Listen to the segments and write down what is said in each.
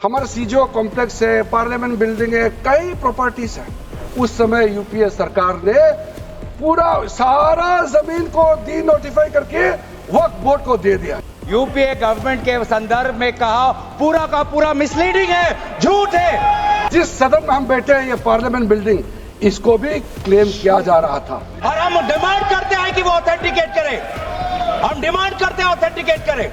हमारे सीजो कॉम्प्लेक्स है, parliament building है, कई प्रॉपर्टीज है। उस समय यूपीए सरकार ने पूरा सारा जमीन को डी नोटिफाई करके वक्फ बोर्ड को दे दिया। यूपीए गवर्नमेंट के संदर्भ में कहा पूरा का पूरा मिसलीडिंग है, झूठ है। जिस सदन में हम बैठे हैं, ये पार्लियामेंट बिल्डिंग, इसको भी क्लेम किया जा रहा था और हम डिमांड करते हैं कि वो ऑथेंटिकेट करे। हम डिमांड करते हैं ऑथेंटिकेट करे।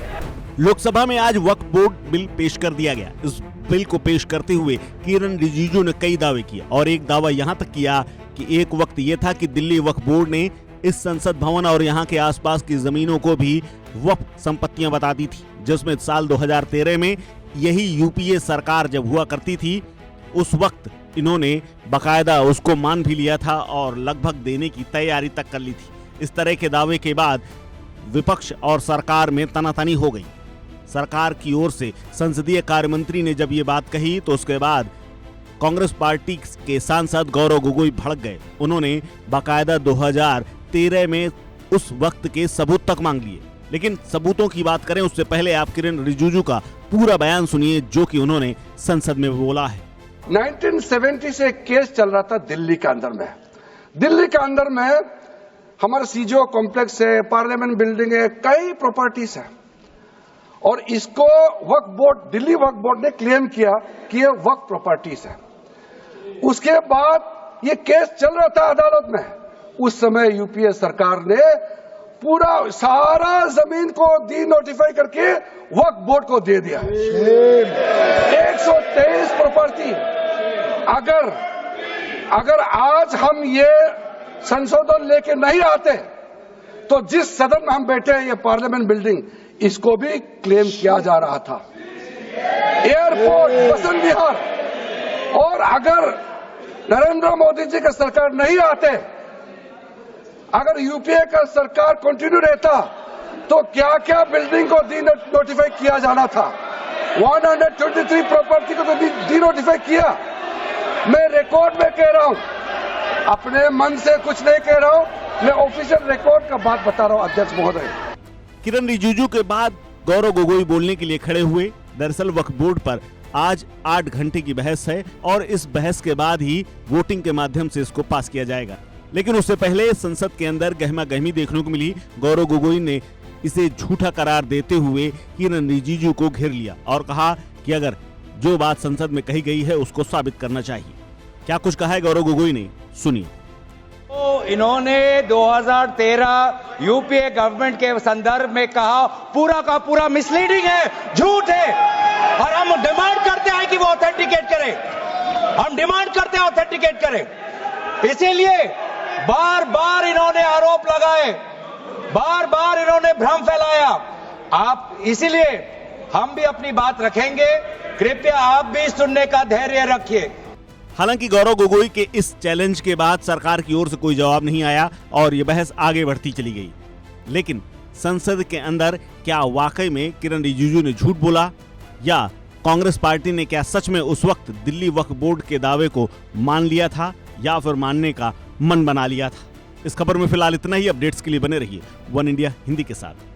लोकसभा में आज वक्फ बोर्ड बिल पेश कर दिया गया। इस बिल को पेश करते हुए किरण रिजिजू ने कई दावे किए और एक दावा यहां तक किया कि एक वक्त ये था कि दिल्ली वक्फ बोर्ड ने इस संसद भवन और यहां के आसपास की जमीनों को भी वक्फ संपत्तियां बता दी थी, जिसमें साल 2013 में यही यूपीए सरकार जब हुआ करती थी, उस वक्त इन्होंने बकायदा उसको मान भी लिया था और लगभग देने की तैयारी तक कर ली थी। इस तरह के दावे के बाद विपक्ष और सरकार में तनातनी हो गई। सरकार की ओर से संसदीय कार्य मंत्री ने जब ये बात कही तो उसके बाद कांग्रेस पार्टी के सांसद गौरव गोगोई भड़क गए। उन्होंने बाकायदा 2013 में उस वक्त के सबूत तक मांग लिए। लेकिन सबूतों की बात करें उससे पहले आप किरण रिजिजू का पूरा बयान सुनिए जो कि उन्होंने संसद में बोला है। 1970 से एक केस चल रहा था दिल्ली के अंदर में। दिल्ली के अंदर में हमारा सीजो कॉम्प्लेक्स है, पार्लियामेंट बिल्डिंग है, कई प्रॉपर्टीज है और इसको वक्फ बोर्ड, दिल्ली वक्फ बोर्ड ने क्लेम किया कि ये वक्फ प्रॉपर्टीज है। उसके बाद ये केस चल रहा था अदालत में। उस समय यूपीए सरकार ने पूरा सारा जमीन को डी नोटिफाई करके वक्फ बोर्ड को दे दिया। 123 प्रॉपर्टी। अगर आज हम ये संशोधन लेके नहीं आते तो जिस सदन में हम बैठे हैं, ये पार्लियामेंट बिल्डिंग, इसको भी क्लेम किया जा रहा था। एयरपोर्ट, बसंत विहार, और अगर नरेंद्र मोदी जी का सरकार नहीं आते, अगर यूपीए का सरकार कंटिन्यू रहता तो क्या क्या बिल्डिंग को डी नोटिफाई किया जाना था। 123 प्रॉपर्टी को तो डी नोटिफाई किया। मैं रिकॉर्ड में कह रहा हूं, अपने मन से कुछ नहीं कह रहा हूं, मैं ऑफिशियल रिकॉर्ड का बात बता रहा हूं अध्यक्ष महोदय। किरण रिजिजू के बाद गौरव गोगोई बोलने के लिए खड़े हुए। दरअसल वक्फ बोर्ड पर आज 8 घंटे की बहस है और इस बहस के बाद ही वोटिंग के माध्यम से इसको पास किया जाएगा। लेकिन उससे पहले संसद के अंदर गहमा गहमी देखने को मिली। गौरव गोगोई ने इसे झूठा करार देते हुए किरण रिजिजू को घेर लिया और कहा कि अगर जो बात संसद में कही गई है उसको साबित करना चाहिए। क्या कुछ कहा है गौरव गोगोई ने, सुनिए। तो इन्होंने 2013 यूपीए गवर्नमेंट के संदर्भ में कहा पूरा का पूरा मिसलीडिंग है, झूठ है और हम डिमांड करते हैं कि वो ऑथेंटिकेट करे। हम डिमांड करते हैं ऑथेंटिकेट करे। इसीलिए बार बार इन्होंने आरोप लगाए, बार बार इन्होंने भ्रम फैलाया। आप इसीलिए हम भी अपनी बात रखेंगे, कृपया आप भी सुनने का धैर्य रखिए। हालांकि गौरव गोगोई के इस चैलेंज के बाद सरकार की ओर से कोई जवाब नहीं आया और ये बहस आगे बढ़ती चली गई। लेकिन संसद के अंदर क्या वाकई में किरण रिजिजू ने झूठ बोला या कांग्रेस पार्टी ने क्या सच में उस वक्त दिल्ली वक्फ बोर्ड के दावे को मान लिया था या फिर मानने का मन बना लिया था? इस खबर में फिलहाल इतना ही। अपडेट्स के लिए बने रहिए वन इंडिया हिंदी के साथ।